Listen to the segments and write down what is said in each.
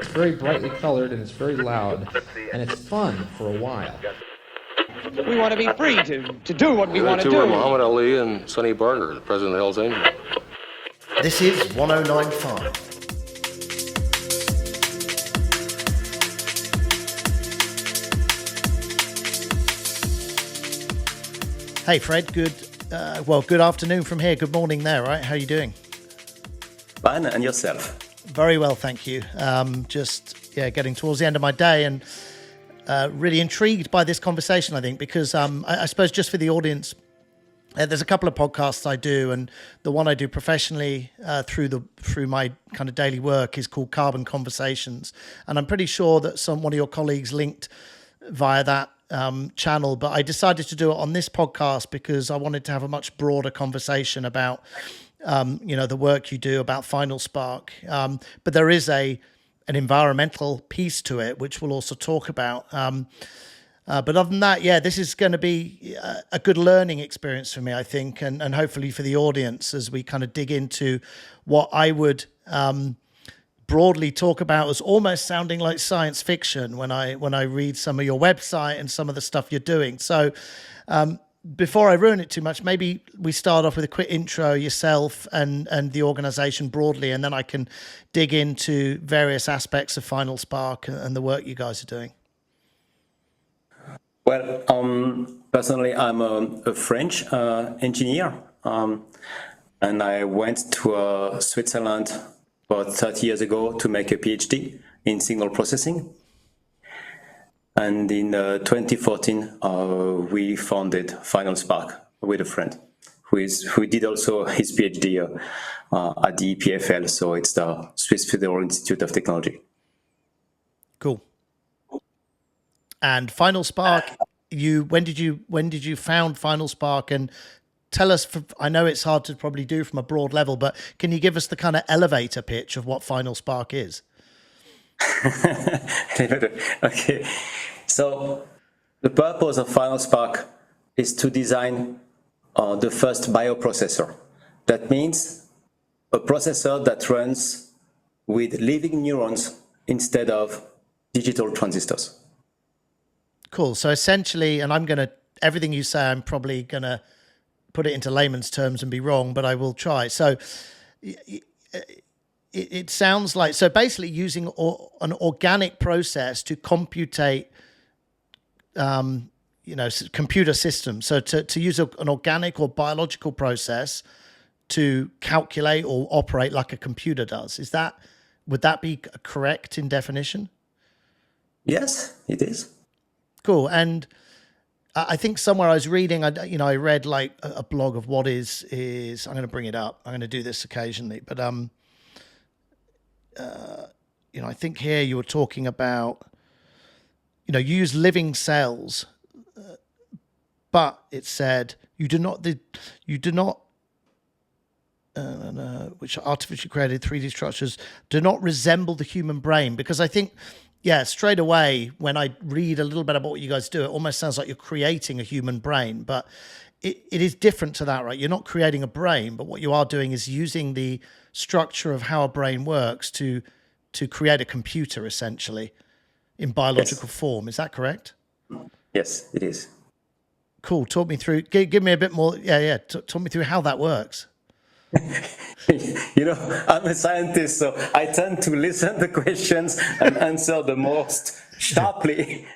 It's very brightly colored and it's very loud, and it's fun for a while. We want to be free to do what we want to Two were do. Muhammad Ali and Sonny Barger, the president of Hell's Angels. This is 1095. Hey Fred, good afternoon from here. Good morning there, right? How are you doing? Fine, and yourself? Very well, thank you. Getting towards the end of my day and really intrigued by this conversation, I think, because I suppose just for the audience, there's a couple of podcasts I do, and the one I do professionally through my kind of daily work is called Carbon Conversations, and I'm pretty sure that one of your colleagues linked via that channel, but I decided to do it on this podcast because I wanted to have a much broader conversation about the work you do, about FinalSpark, but there is an environmental piece to it which we'll also talk about. But other than that, this is going to be a good learning experience for me, I think, and hopefully for the audience as we kind of dig into what I would broadly talk about as almost sounding like science fiction when I read some of your website and some of the stuff you're doing. So before I ruin it too much, maybe we start off with a quick intro yourself and the organization broadly, and then I can dig into various aspects of FinalSpark and the work you guys are doing. Well, personally, I'm a French engineer, and I went to Switzerland about 30 years ago to make a PhD in signal processing. And in 2014, we founded FinalSpark with a friend who did also his PhD at the EPFL, so it's the Swiss Federal Institute of Technology. Cool. And FinalSpark, when did you found FinalSpark? And tell us, I know it's hard to probably do from a broad level, but can you give us the kind of elevator pitch of what FinalSpark is? Okay, so the purpose of FinalSpark is to design the first bioprocessor. That means a processor that runs with living neurons instead of digital transistors. Cool. So essentially, and everything you say, I'm probably going to put it into layman's terms and be wrong, but I will try. So it sounds like, so basically using an organic process to computate, computer systems. So to use an organic or biological process to calculate or operate like a computer does. Would that be correct in definition? Yes, it is. Cool. And I think somewhere I was reading, I read like a blog of what is, I'm going to bring it up. I'm going to do this occasionally, but, I think here you were talking about, you use living cells, but it said which artificially created 3D structures do not resemble the human brain, because I think, straight away, when I read a little bit about what you guys do, it almost sounds like you're creating a human brain, but it is different to that, right? You're not creating a brain, but what you are doing is using the structure of how a brain works to create a computer, essentially, in biological form. Is that correct? Yes, it is. Cool. Talk me through, give me a bit more, talk me through how that works. I'm a scientist, so I tend to listen to questions and answer the most sharply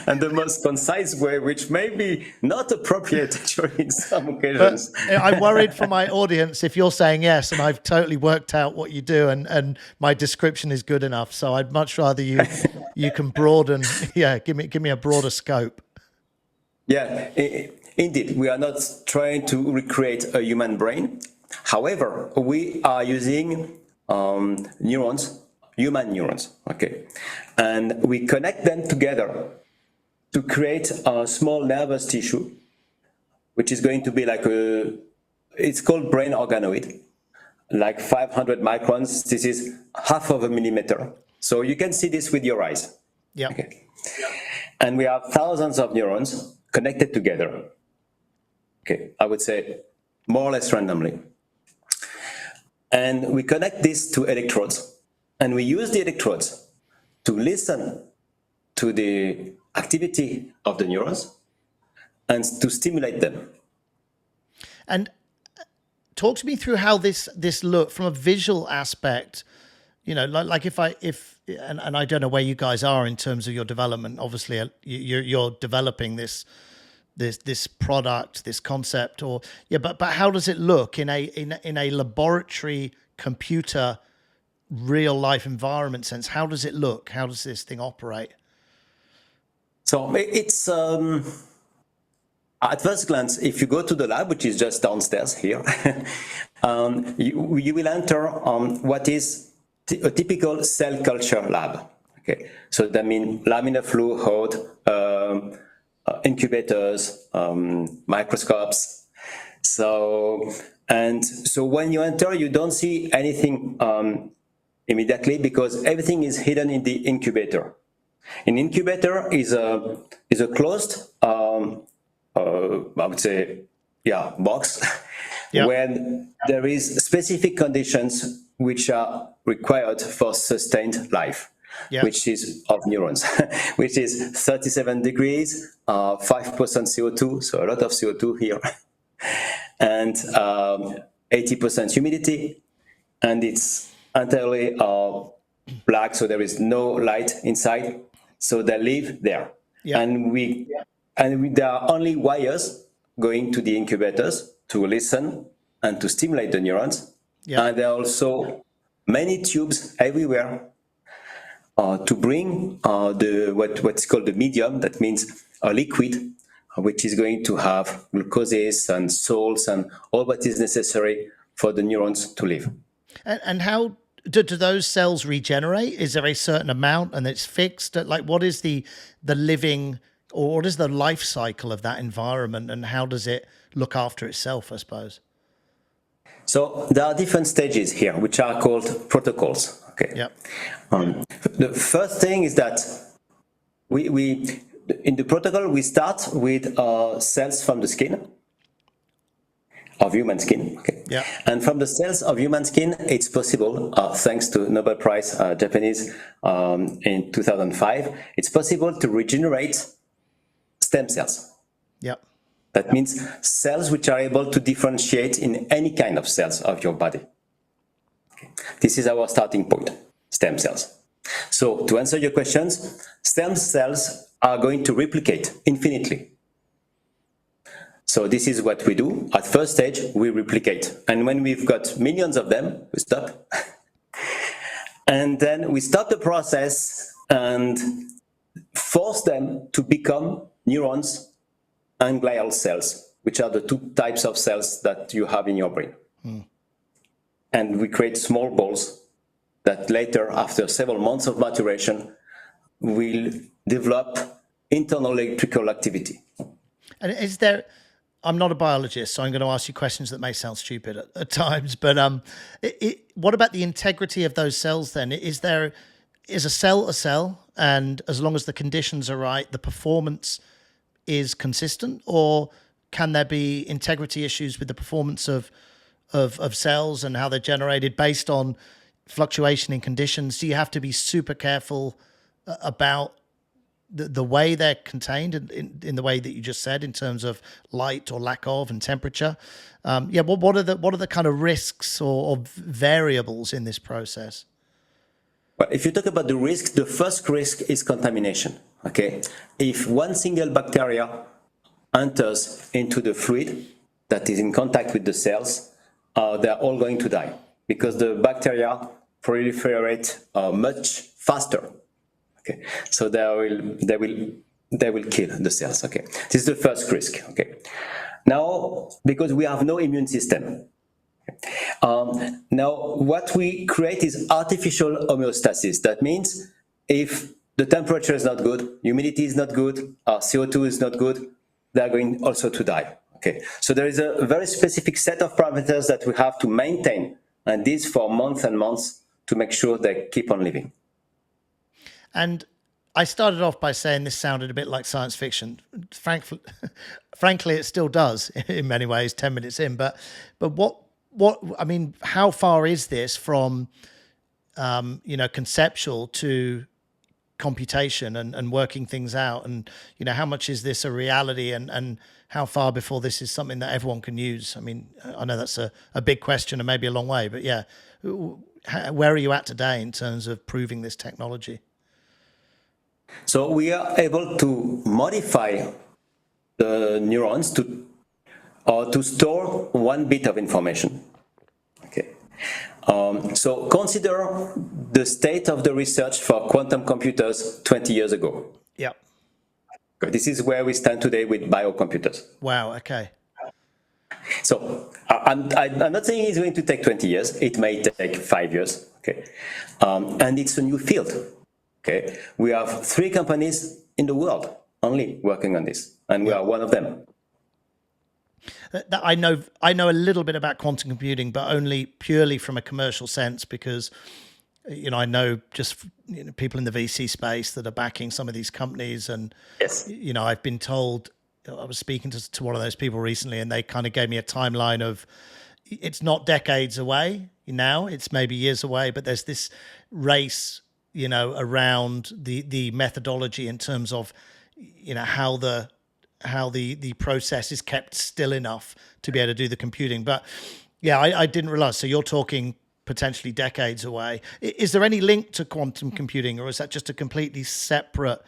and the most concise way, which may be not appropriate actually in some occasions. But I'm worried for my audience if you're saying yes and I've totally worked out what you do and my description is good enough. So I'd much rather you can broaden, give me a broader scope. Yeah, indeed, we are not trying to recreate a human brain. However, we are using neurons, human neurons, okay? And we connect them together to create a small nervous tissue, which is going to be like it's called brain organoid, like 500 microns. This is half of a millimeter. So you can see this with your eyes. Yeah. Okay. And we have thousands of neurons connected together. Okay, I would say more or less randomly. And we connect this to electrodes. and we use the electrodes to listen to the activity of the neurons and to stimulate them. And talk to me through how this look from a visual aspect. Like if I don't know where you guys are in terms of your development. Obviously, you're developing this product, this concept, but how does it look in a laboratory computer real life environment sense? How does it look? How does this thing operate? So it's at first glance, if you go to the lab, which is just downstairs here, you will enter what is a typical cell culture lab. Okay, so that means laminar flow hood, incubators, microscopes. So when you enter, you don't see anything immediately because everything is hidden in the incubator. An incubator is a closed, I would say, box, when there is specific conditions which are required for sustained life, which is of neurons, which is 37 degrees, 5% CO2, so a lot of CO2 here, and 80% humidity, and it's entirely black, so there is no light inside. So they live there, and there are only wires going to the incubators to listen and to stimulate the neurons. And there are also many tubes everywhere to bring what's called the medium. That means a liquid, which is going to have glucoses and salts and all what is necessary for the neurons to live. And how do those cells regenerate? Is there a certain amount and it's fixed? Like, what is the living, or what is the life cycle of that environment, and how does it look after itself, I suppose? So there are different stages here, which are called protocols. Okay. Yep. The first thing is that we in the protocol we start with cells from the skin. Of human skin, okay. Yeah. And from the cells of human skin, it's possible, thanks to Nobel Prize Japanese in 2005, it's possible to regenerate stem cells. Yeah. That means cells which are able to differentiate in any kind of cells of your body. Okay. This is our starting point, stem cells. So to answer your questions, stem cells are going to replicate infinitely. So this is what we do. At first stage, we replicate. And when we've got millions of them, we stop. And then we stop the process and force them to become neurons and glial cells, which are the two types of cells that you have in your brain. And we create small balls that later, after several months of maturation, will develop internal electrical activity. And is there... I'm not a biologist, so I'm going to ask you questions that may sound stupid at times. But what about the integrity of those cells then? Is a cell, and as long as the conditions are right, the performance is consistent? Or can there be integrity issues with the performance of cells and how they're generated based on fluctuation in conditions? Do you have to be super careful about the way they're contained in the way that you just said, in terms of light or lack of and temperature? What are the kind of risks or variables in this process? Well, if you talk about the risk, the first risk is contamination. Okay, if one single bacteria enters into the fluid that is in contact with the cells, they're all going to die because the bacteria proliferate much faster. Okay, so they will kill the cells. Okay, this is the first risk. Okay, now because we have no immune system, now what we create is artificial homeostasis. That means if the temperature is not good, humidity is not good, CO2 is not good, they are going also to die. Okay, so there is a very specific set of parameters that we have to maintain, and this for months and months to make sure they keep on living. And I started off by saying this sounded a bit like science fiction. Frankly, it still does in many ways, 10 minutes in. But what I mean, how far is this from conceptual to computation and working things out, and how much is this a reality, and how far before this is something that everyone can use? I mean, I know that's a big question and maybe a long way, but yeah, where are you at today in terms of proving this technology? So we are able to modify the neurons to store 1 bit of information. Okay. So consider the state of the research for quantum computers 20 years ago. Yeah. This is where we stand today with biocomputers. Wow. Okay. So I'm not saying it's going to take 20 years. It may take 5 years. Okay. And it's a new field. Okay. We have 3 companies in the world only working on this, and we are one of them. I know a little bit about quantum computing, but only purely from a commercial sense, because I know just people in the VC space that are backing some of these companies, and yes, I've been told. I was speaking to one of those people recently, and they kind of gave me a timeline of it's not decades away now; it's maybe years away. But there's this race, around the methodology in terms of how the process is kept still enough to be able to do the computing. But yeah, I didn't realize. So you're talking potentially decades away. Is there any link to quantum computing, or is that just a completely separate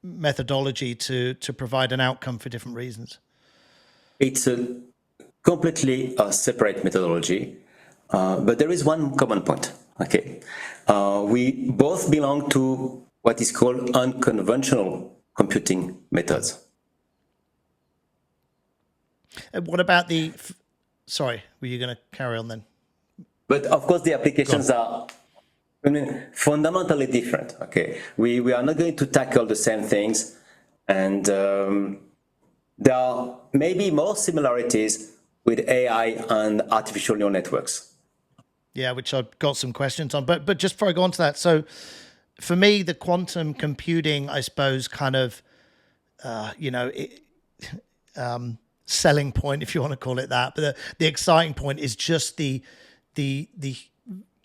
methodology to provide an outcome for different reasons? It's a completely separate methodology, but there is one common point. Okay, we both belong to what is called unconventional computing methods. What about the? Sorry, were you going to carry on then? But of course, the applications are fundamentally different. Okay, we are not going to tackle the same things, and there are maybe more similarities with AI and artificial neural networks. Yeah, which I've got some questions on. But just before I go on to that, so for me, the quantum computing, I suppose, kind of, selling point, if you want to call it that, but the exciting point is just the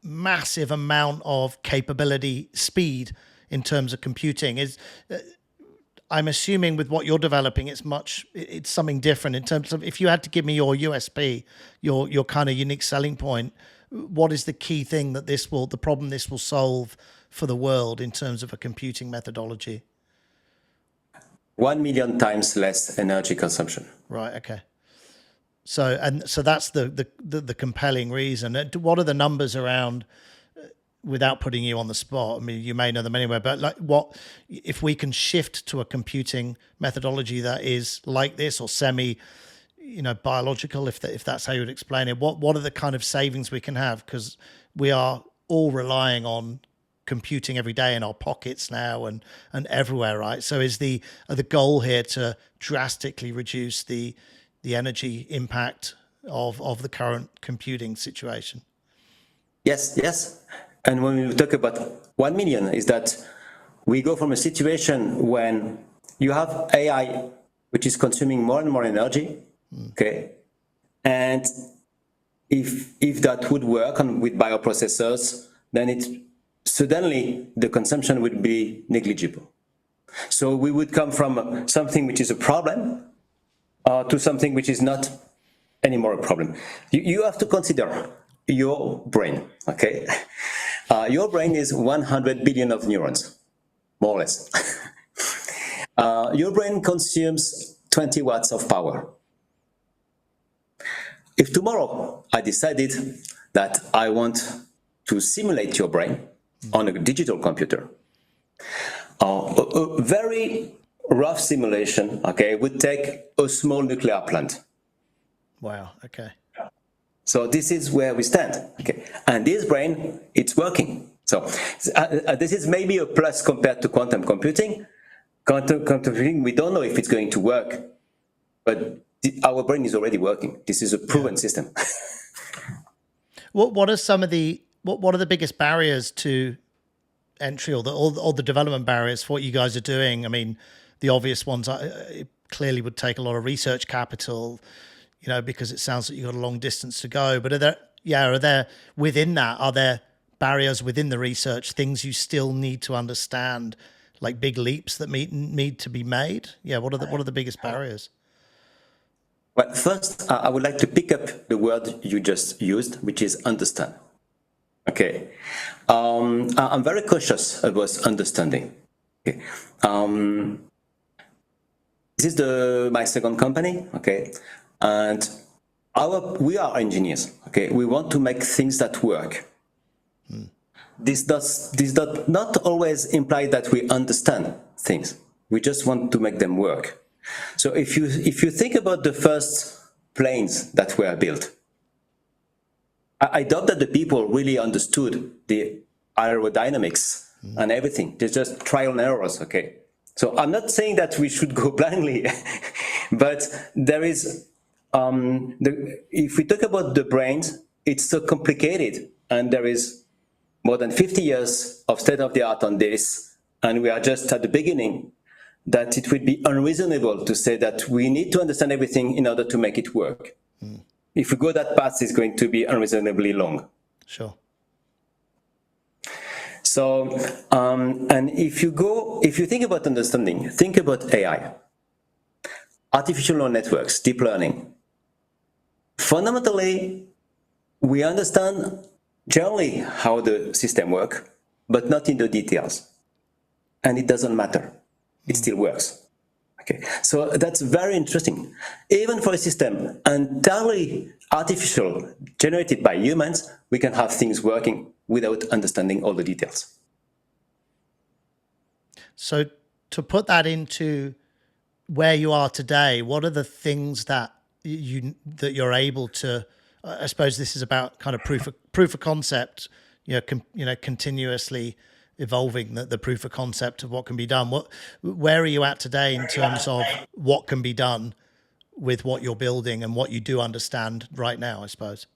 massive amount of capability, speed in terms of computing. Is I'm assuming with what you're developing, it's something different in terms of, if you had to give me your USP, your kind of unique selling point, what is the key thing that the problem this will solve for the world in terms of a computing methodology? 1 million times less energy consumption. Right. Okay. So that's the compelling reason. What are the numbers around? Without putting you on the spot, I mean, you may know them anyway, but like, what if we can shift to a computing methodology that is like this, or semi, biological, if that's how you would explain it? What are the kind of savings we can have? Because we are all relying on computing every day in our pockets now and everywhere, right? So is the goal here to drastically reduce the energy impact of the current computing situation? Yes. And when we talk about 1 million, is that we go from a situation when you have AI, which is consuming more and more energy, okay? And if that would work with bioprocessors, then suddenly the consumption would be negligible. So we would come from something which is a problem to something which is not anymore a problem. You have to consider your brain, okay? Your brain is 100 billion of neurons, more or less. Your brain consumes 20 watts of power. If tomorrow I decided that I want to simulate your brain on a digital computer, a very rough simulation, okay, would take a small nuclear plant. Wow, okay. So this is where we stand, okay? And this brain, it's working. So this is maybe a plus compared to quantum computing. Quantum computing, we don't know if it's going to work, but our brain is already working. This is a proven system. What are some of what are the biggest barriers to entry, or the development barriers for what you guys are doing? I mean, the obvious ones it clearly would take a lot of research capital, because it sounds like you've got a long distance to go. But are there within that, are there barriers within the research, things you still need to understand, like big leaps that need to be made? Yeah, what are the biggest barriers? Well, first, I would like to pick up the word you just used, which is understand. Okay. I'm very cautious about understanding. Okay. This is my second company. Okay. And we are engineers. Okay. We want to make things that work. This does not always imply that we understand things. We just want to make them work. So if you think about the first planes that were built, I doubt that the people really understood the aerodynamics and everything. There's just trial and errors, okay? So I'm not saying that we should go blindly, but there is, if we talk about the brains, it's so complicated, and there is more than 50 years of state-of-the-art on this, and we are just at the beginning, that it would be unreasonable to say that we need to understand everything in order to make it work. If we go that path, it's going to be unreasonably long. Sure. So, and if you think about understanding, think about AI, artificial neural networks, deep learning. Fundamentally, we understand generally how the system works, but not in the details. And it doesn't matter. It still works. Okay, so that's very interesting. Even for a system entirely artificial, generated by humans, we can have things working without understanding all the details. So to put that into where you are today, what are the things that you're able to? I suppose this is about kind of proof of concept. Continuously evolving the proof of concept of what can be done. Where are you at today in terms of what can be done with what you're building and what you do understand right now, I suppose?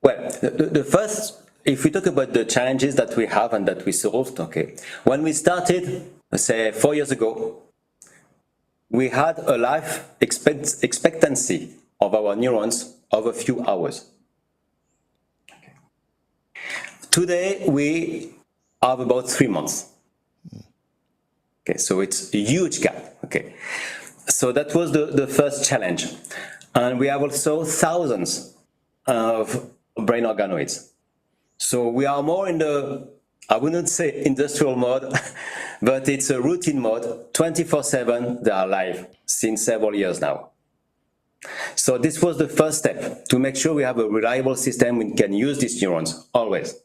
Well, the first, if we talk about the challenges that we have and that we solved, okay, when we started, say 4 years ago, we had a life expectancy of our neurons of a few hours. Okay. Today, we have about 3 months. Okay, so it's a huge gap. Okay, so that was the first challenge. And we have also thousands of brain organoids. So we are more in the, I wouldn't say industrial mode, but it's a routine mode, 24/7, they are live since several years now. So this was the first step, to make sure we have a reliable system we can use these neurons always.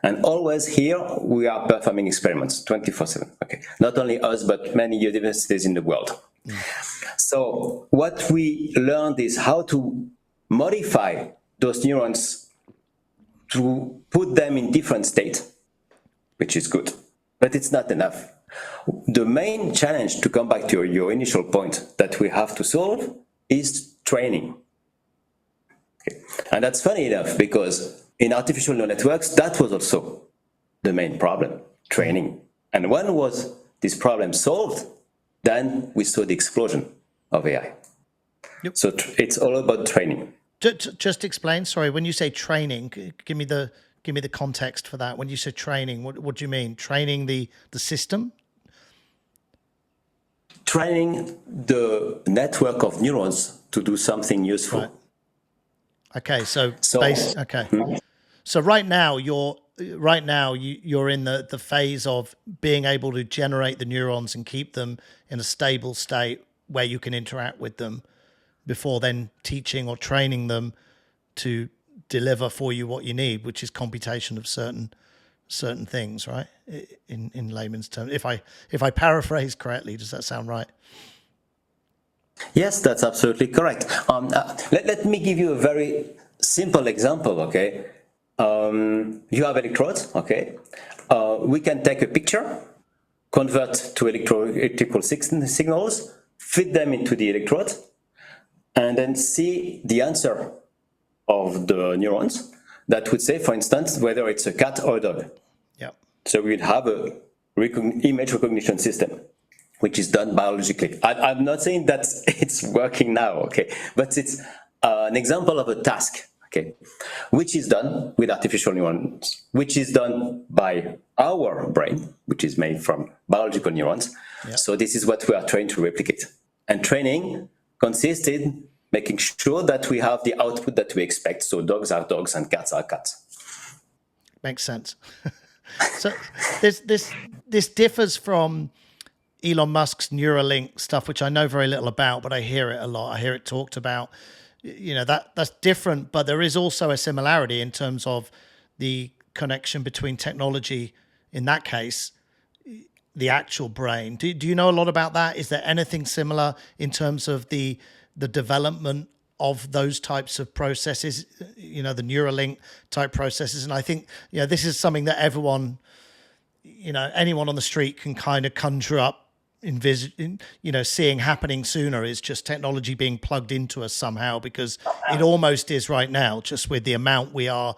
And always here, we are performing experiments 24/7. Okay, not only us, but many universities in the world. So what we learned is how to modify those neurons to put them in different states, which is good, but it's not enough. The main challenge, to come back to your initial point, that we have to solve is training. Okay. And that's funny enough, because in artificial neural networks, that was also the main problem, training. And when was this problem solved, then we saw the explosion of AI. Yep. So it's all about training. Just explain, sorry, when you say training, give me the context for that. When you say training, what do you mean? Training the system? Training the network of neurons to do something useful. Right. Okay, so right now you're in the phase of being able to generate the neurons and keep them in a stable state where you can interact with them before then teaching or training them to deliver for you what you need, which is computation of certain things, right? In layman's terms, if I paraphrase correctly, does that sound right? Yes, that's absolutely correct. Let me give you a very simple example, okay? You have electrodes, okay? We can take a picture, convert to electrical signals, feed them into the electrode, and then see the answer of the neurons that would say, for instance, whether it's a cat or a dog. Yeah. So we'd have a image recognition system, which is done biologically. I'm not saying that it's working now, okay, but it's an example of a task. okay, which is done with artificial neurons, which is done by our brain, which is made from biological neurons. Yeah. So this is what we are trying to replicate. And training consists in making sure that we have the output that we expect. So dogs are dogs and cats are cats. Makes sense. So this differs from Elon Musk's Neuralink stuff, which I know very little about, but I hear it a lot. I hear it talked about. You know, that's different, but there is also a similarity in terms of the connection between technology, in that case, the actual brain. Do you know a lot about that? Is there anything similar in terms of the development of those types of processes, you know, the Neuralink type processes? And I think, you know, this is something that everyone, you know, anyone on the street can kind of conjure up, you know, seeing happening sooner is just technology being plugged into us somehow, because it almost is right now, just with the amount we are,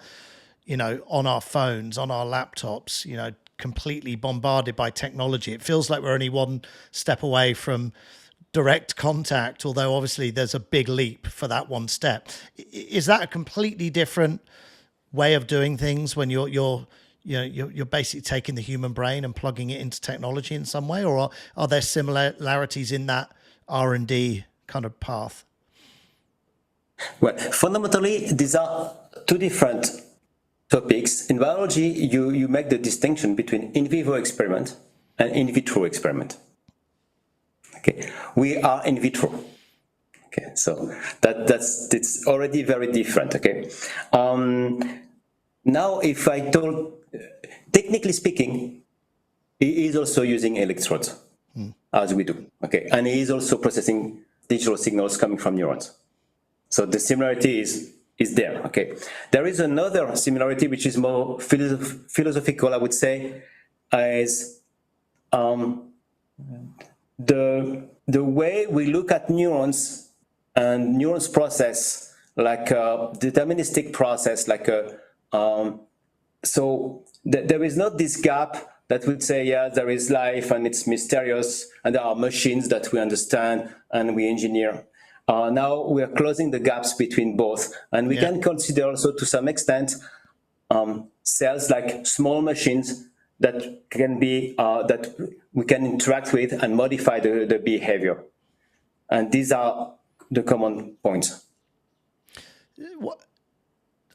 you know, on our phones, on our laptops, you know, completely bombarded by technology. It feels like we're only one step away from direct contact, although obviously there's a big leap for that one step. Is that a completely different way of doing things when you're basically taking the human brain and plugging it into technology in some way, or are there similarities in that R&D kind of path? Well, fundamentally, these are two different topics. In biology, you make the distinction between in vivo experiment and in vitro experiment. Okay, we are in vitro. Okay, so it's already very different. Okay, now if I told, technically speaking, he is also using electrodes, as we do. Okay, and he is also processing digital signals coming from neurons. So the similarity is there. Okay, there is another similarity which is more philosophical, I would say, is the way we look at neurons and neurons process like a deterministic process, like a so there is not this gap that would say, yeah, there is life and it's mysterious and there are machines that we understand and we engineer. Now we are closing the gaps between both, and we can consider also to some extent cells like small machines that can be that we can interact with and modify the behavior. And these are the common points.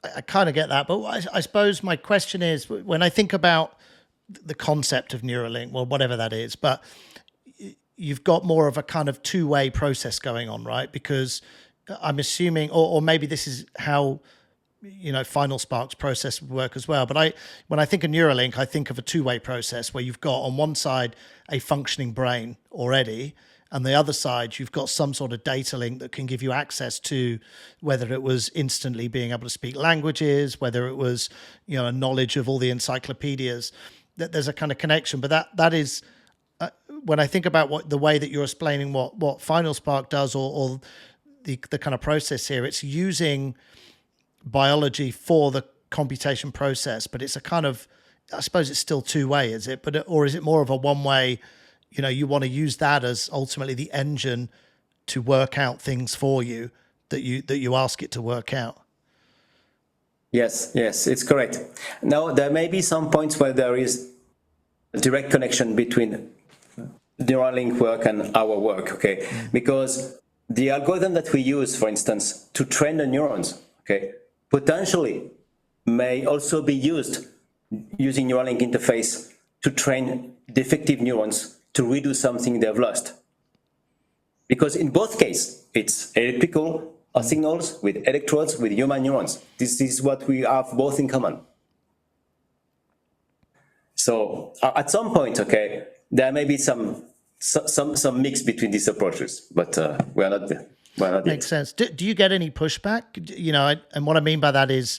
I kind of get that, but I suppose my question is, when I think about the concept of Neuralink, well, whatever that is, but you've got more of a kind of two-way process going on, right? Because I'm assuming, or maybe this is how, you know, FinalSpark's process would work as well. But when I think of Neuralink, I think of a two-way process where you've got on one side a functioning brain already, and the other side, you've got some sort of data link that can give you access to, whether it was instantly being able to speak languages, whether it was, you know, a knowledge of all the encyclopedias, that there's a kind of connection. But that is, when I think about the way that you're explaining what FinalSpark does, or the kind of process here, it's using biology for the computation process, but it's a kind of, I suppose it's still two-way, is it? Or is it more of a one-way? You know, you want to use that as ultimately the engine to work out things for you that you ask it to work out. Yes, it's correct. Now, there may be some points where there is a direct connection between Neuralink work and our work, okay? Because the algorithm that we use, for instance, to train the neurons, okay, potentially may also be used using Neuralink interface to train defective neurons to redo something they've lost. Because in both cases, it's electrical signals with electrodes with human neurons. This is what we have both in common. So at some point, okay, there may be some mix between these approaches, but we are not there. Makes sense. Do you get any pushback? You know, and what I mean by that is,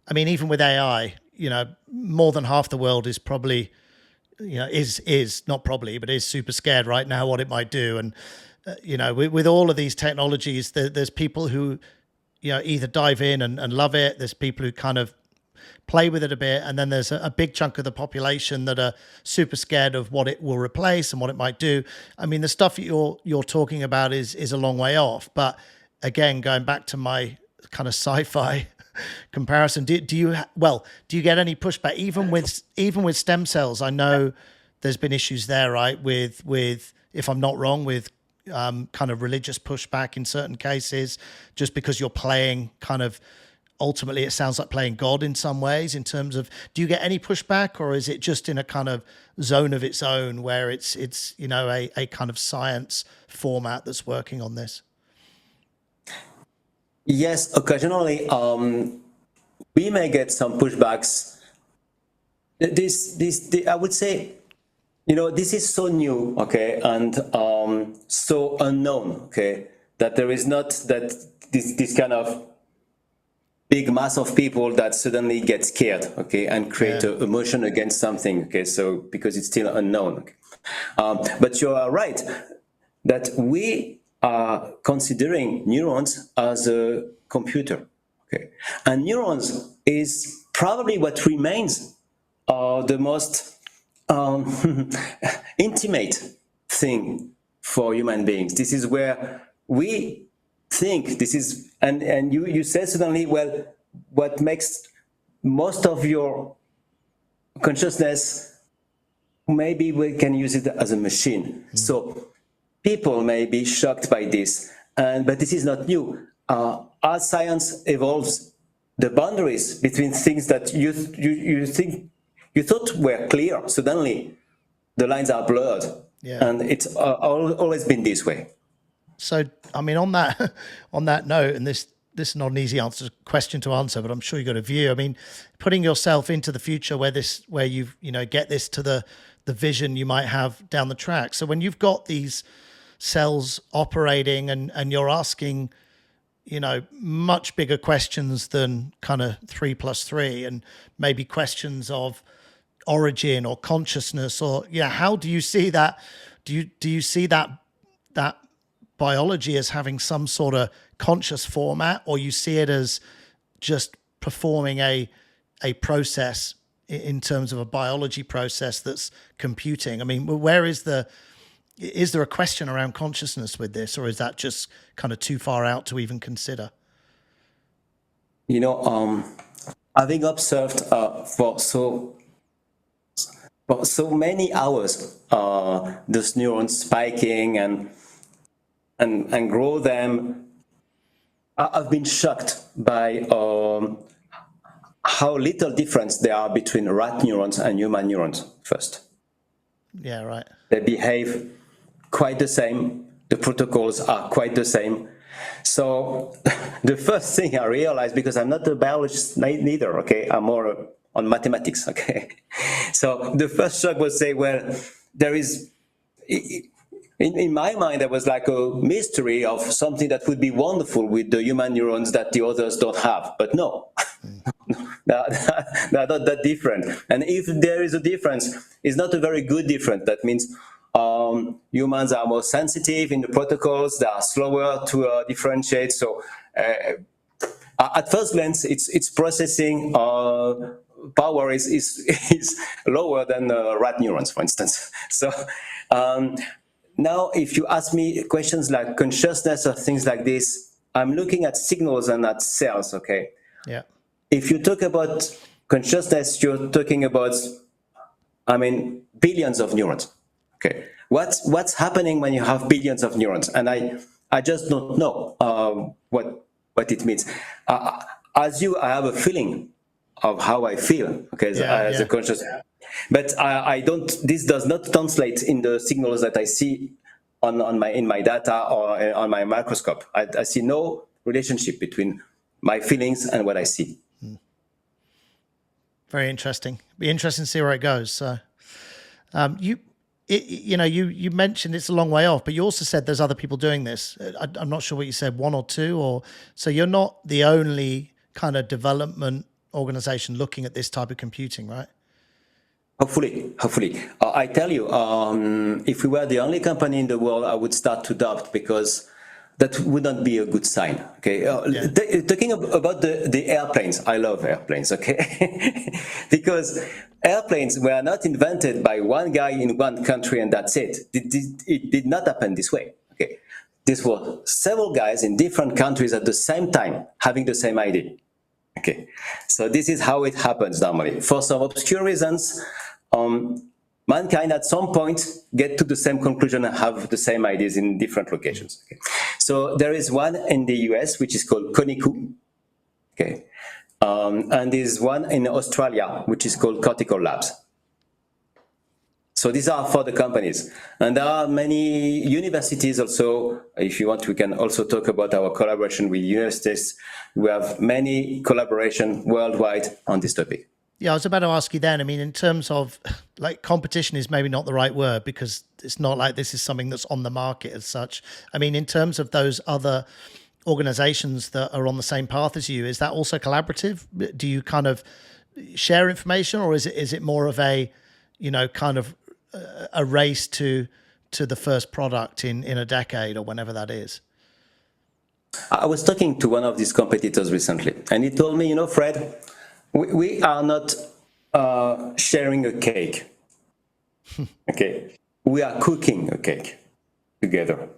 I mean, even with AI, you know, more than half the world is probably, you know, is not probably, but is super scared right now what it might do. And, you know, with all of these technologies, there's people who, you know, either dive in and love it. There's people who kind of play with it a bit. And then there's a big chunk of the population that are super scared of what it will replace and what it might do. I mean, the stuff you're talking about is a long way off. But again, going back to my kind of sci-fi comparison. Do you get any pushback even with stem cells? I know there's been issues there, right? With if I'm not wrong, with kind of religious pushback in certain cases, just because you're playing kind of, ultimately it sounds like playing God in some ways, in terms of, do you get any pushback, or is it just in a kind of zone of its own where it's a kind of science format that's working on this? Yes, occasionally we may get some pushbacks. I would say, this is so new, okay, and so unknown, okay, that there is not that this kind of big mass of people that suddenly get scared, okay, and create a emotion against something, okay, so because it's still unknown. Okay. But you are right that we are considering neurons as a computer, okay, and neurons is probably what remains the most intimate thing for human beings. This is where we think this is, and you said suddenly, well, what makes most of your consciousness, maybe we can use it as a machine. So people may be shocked by this, but this is not new. As science evolves, the boundaries between things that you thought were clear, suddenly the lines are blurred, and it's always been this way. So, I mean, on that note, and this is not an easy question to answer, but I'm sure you got a view. I mean, putting yourself into the future where you get this to the vision you might have down the track. So when you've got these cells operating and you're asking, much bigger questions than kind of 3 + 3, and maybe questions of origin or consciousness, or how do you see that? Do you see that biology as having some sort of conscious format, or you see it as just performing a process in terms of a biology process that's computing? I mean, is there a question around consciousness with this, or is that just kind of too far out to even consider? Having observed for so many hours those neurons spiking and grow them, I've been shocked by how little difference there are between rat neurons and human neurons first. Yeah, right. They behave quite the same. The protocols are quite the same. So the first thing I realized, because I'm not a biologist neither, okay, I'm more on mathematics, okay. So the first shock was say, well, there is, in my mind, there was like a mystery of something that would be wonderful with the human neurons that the others don't have, but no. They're not that different. And if there is a difference, it's not a very good difference. That means humans are more sensitive in the protocols, they are slower to differentiate. So at first glance, its processing power is lower than rat neurons, for instance. So now, if you ask me questions like consciousness or things like this, I'm looking at signals and at cells, okay? Yeah. If you talk about consciousness, you're talking about, billions of neurons. Okay, what's happening when you have billions of neurons? And I just don't know what it means. As you, I have a feeling of how I feel. Okay, as a conscious, but I don't. This does not translate in the signals that I see in my data or on my microscope. I see no relationship between my feelings and what I see. Very interesting. Be interesting to see where it goes. So, you mentioned it's a long way off, but you also said there's other people doing this. I'm not sure what you said, 1 or 2, or so you're not the only kind of development organization looking at this type of computing, right? Hopefully. I tell you, if we were the only company in the world, I would start to doubt, because that wouldn't be a good sign. Okay, talking about the airplanes, I love airplanes. Okay, because airplanes were not invented by one guy in one country and that's it. It did not happen this way. Okay, this were several guys in different countries at the same time having the same idea. Okay, so this is how it happens normally. For some obscure reasons, mankind at some point get to the same conclusion and have the same ideas in different locations. Okay. So there is one in the US which is called Koniku. Okay, and there's one in Australia which is called Cortical Labs. So these are for the companies. And there are many universities also. If you want, we can also talk about our collaboration with universities. We have many collaboration worldwide on this topic. Yeah, I was about to ask you then. I mean, in terms of like competition is maybe not the right word because it's not like this is something that's on the market as such. I mean, in terms of those other organizations that are on the same path as you, is that also collaborative? Do you kind of share information, or is it more of a, kind of a race to the first product in a decade or whenever that is? I was talking to one of these competitors recently, and he told me, Fred, we are not sharing a cake. Okay, we are cooking a cake together.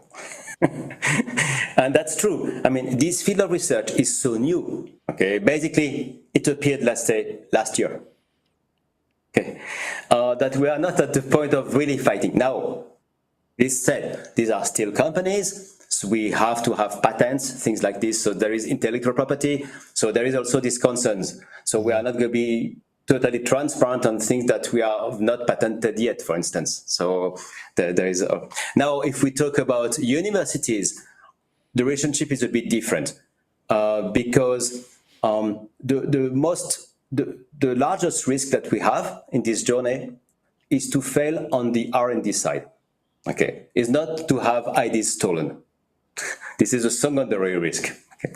And that's true. I mean, this field of research is so new. Okay, basically, it appeared last year. Okay, that we are not at the point of really fighting. Now, this said, these are still companies, so we have to have patents, things like this, so there is intellectual property, so there is also these concerns. So we are not going to be totally transparent on things that we are not patented yet, for instance. So there is now, if we talk about universities, the relationship is a bit different because the largest risk that we have in this journey is to fail on the R&D side. Okay, is not to have ideas stolen. This is a secondary risk. Okay.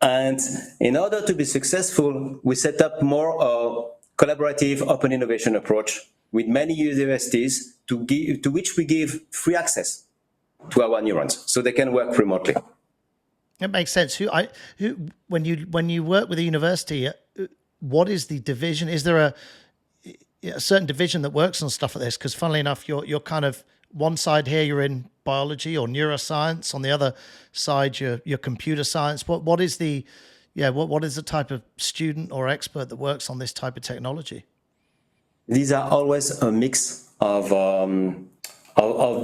And in order to be successful, we set up more collaborative open innovation approach with many universities to which we give free access to our neurons, so they can work remotely. It makes sense. When you work with a university, what is the division? Is there a certain division that works on stuff like this? Because funnily enough, you're kind of one side here, you're in biology or neuroscience. On the other side, you're computer science. What is the type of student or expert that works on this type of technology? These are always a mix of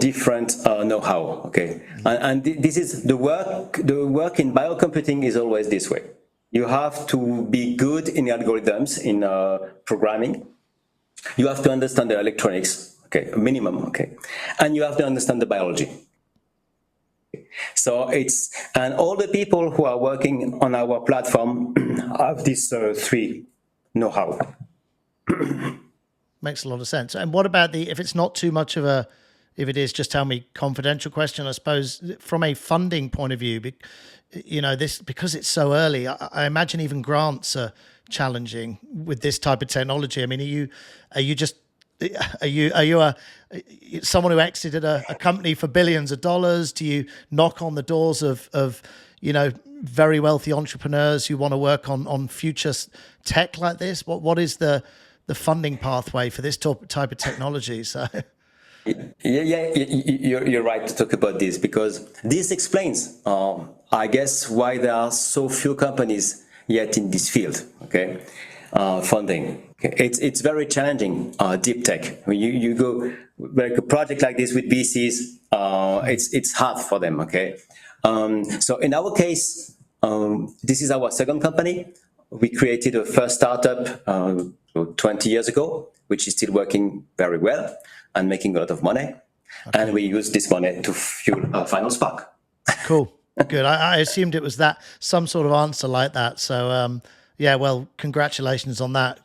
different know-how. Okay, and this is the work. The work in biocomputing is always this way. You have to be good in algorithms, in programming. You have to understand the electronics, okay, a minimum, okay, and you have to understand the biology. So and all the people who are working on our platform have these three know-how. Makes a lot of sense. And what about if it's not too much of a, if it is, just tell me, confidential question, I suppose, from a funding point of view, this, because it's so early, I imagine even grants are challenging with this type of technology. I mean, are you someone who exited a company for billions of dollars? Do you knock on the doors of very wealthy entrepreneurs who want to work on future tech like this? What is the funding pathway for this type of technology? So yeah, you're right to talk about this, because this explains, I guess, why there are so few companies yet in this field. Okay, funding. Okay. It's very challenging. Deep tech. When you go like a project like this with VCs, it's hard for them. Okay, so in our case, this is our second company. We created a first startup 20 years ago, which is still working very well and making a lot of money. Okay. And we use this money to fuel FinalSpark. Cool. Good. I assumed it was that, some sort of answer like that. So well, congratulations on that,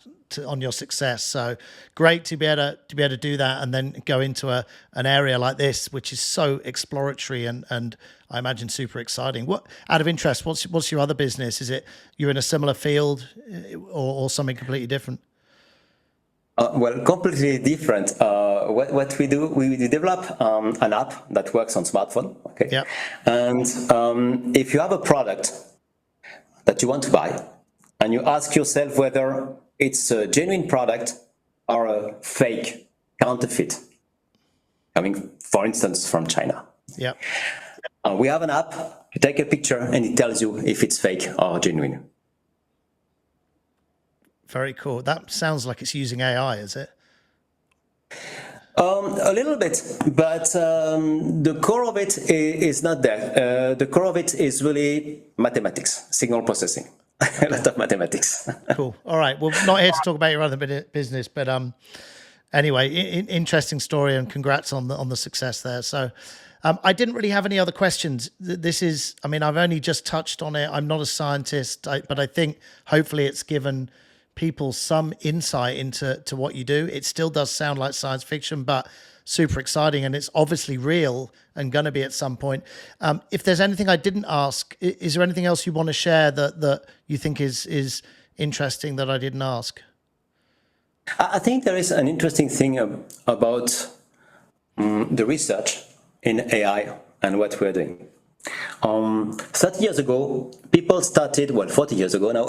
on your success. So great to be able to do that and then go into an area like this, which is so exploratory and I imagine super exciting. What, out of interest, what's your other business? Is it you're in a similar field or something completely different? Well, completely different. What we do, we develop an app that works on smartphone. Okay. Yeah. And if you have a product that you want to buy, and you ask yourself whether it's a genuine product or a fake counterfeit, coming, for instance, from China. Yeah. We have an app. You take a picture, and it tells you if it's fake or genuine. Very cool. That sounds like it's using AI, is it? A little bit, but the core of it is not there. The core of it is really mathematics, signal processing, a lot of mathematics. Cool. All right. Well, not here to talk about your other business, but anyway, interesting story, and congrats on the success there. So I didn't really have any other questions. This is, I mean, I've only just touched on it. I'm not a scientist, but I think hopefully it's given people some insight into what you do. It still does sound like science fiction, but super exciting, and it's obviously real and going to be at some point. If there's anything I didn't ask, is there anything else you want to share that you think is interesting that I didn't ask? I think there is an interesting thing about the research in AI and what we're doing. 30 years ago, people started, 40 years ago now,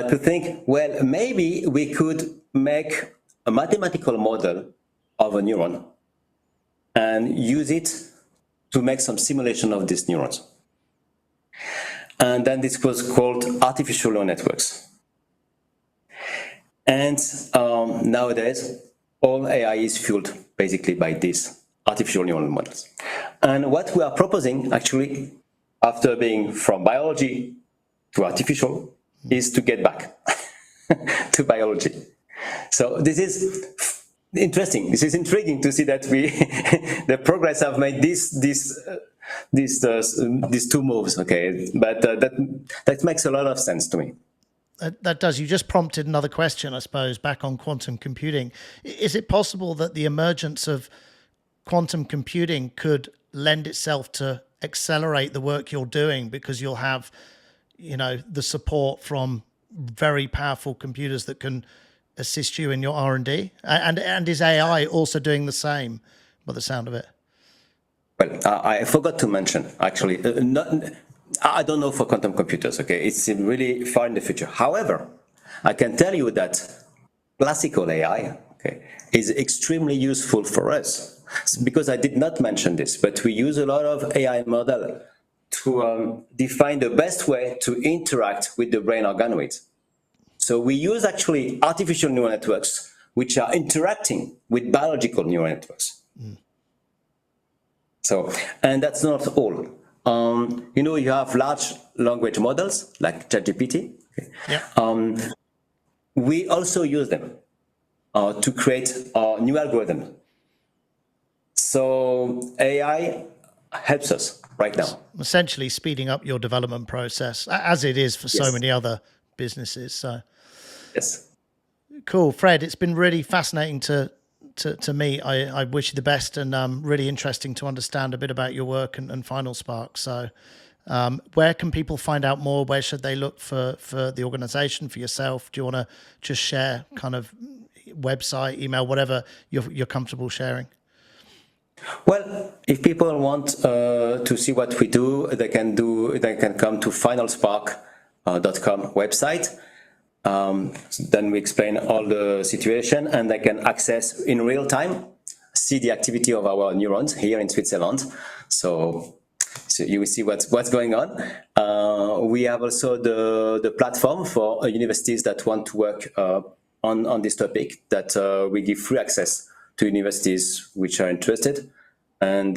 to think, well, maybe we could make a mathematical model of a neuron and use it to make some simulation of these neurons. And then this was called artificial neural networks. And nowadays, all AI is fueled basically by these artificial neural models. And what we are proposing, actually, after being from biology to artificial, is to get back to biology. So this is interesting. This is intriguing to see that we, the progress have made these two moves. Okay, but that makes a lot of sense to me. That does. You just prompted another question, I suppose, back on quantum computing. Is it possible that the emergence of quantum computing could lend itself to accelerate the work you're doing, because you'll have, the support from very powerful computers that can assist you in your R&D? And is AI also doing the same, by the sound of it? Well, I forgot to mention, actually, I don't know for quantum computers, okay? It's really far in the future. However, I can tell you that classical AI, okay, is extremely useful for us. Because I did not mention this, but we use a lot of AI model to define the best way to interact with the brain organoids. So we use actually artificial neural networks, which are interacting with biological neural networks. So, and that's not all. You have large language models like ChatGPT. Okay. Yeah. We also use them to create new algorithms. So AI helps us right now. Essentially speeding up your development process, as it is for so many other businesses. So, yes. Cool. Fred, it's been really fascinating to meet. I wish you the best, and really interesting to understand a bit about your work and FinalSpark. So where can people find out more? Where should they look for the organization, for yourself? Do you want to just share kind of website, email, whatever you're comfortable sharing? Well, if people want to see what we do, they can come to FinalSpark.com website. Then we explain all the situation, and they can access in real time, see the activity of our neurons here in Switzerland. So you will see what's going on. We have also the platform for universities that want to work on this topic, that we give free access to universities which are interested. And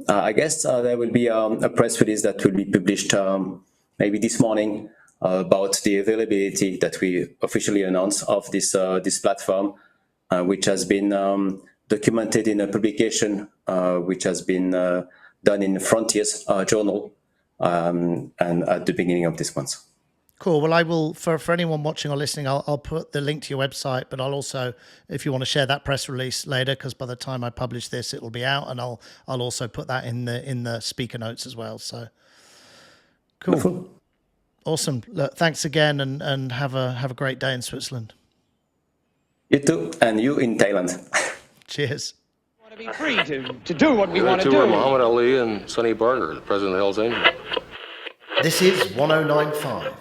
I guess there will be a press release that will be published maybe this morning about the availability that we officially announced of this platform, which has been documented in a publication which has been done in Frontiers journal, and at the beginning of this month. Cool. Well, I will, for anyone watching or listening, I'll put the link to your website, but I'll also, if you want to share that press release later, because by the time I publish this, it'll be out, and I'll also put that in the speaker notes as well. So cool. Wonderful. Awesome. Look, thanks again, and have a great day in Switzerland. You too, and you in Thailand. Cheers. We want to be free to do what we want to Two were do. Muhammad Ali and Sonny Barger, the president of the Hells Angels. This is 1095.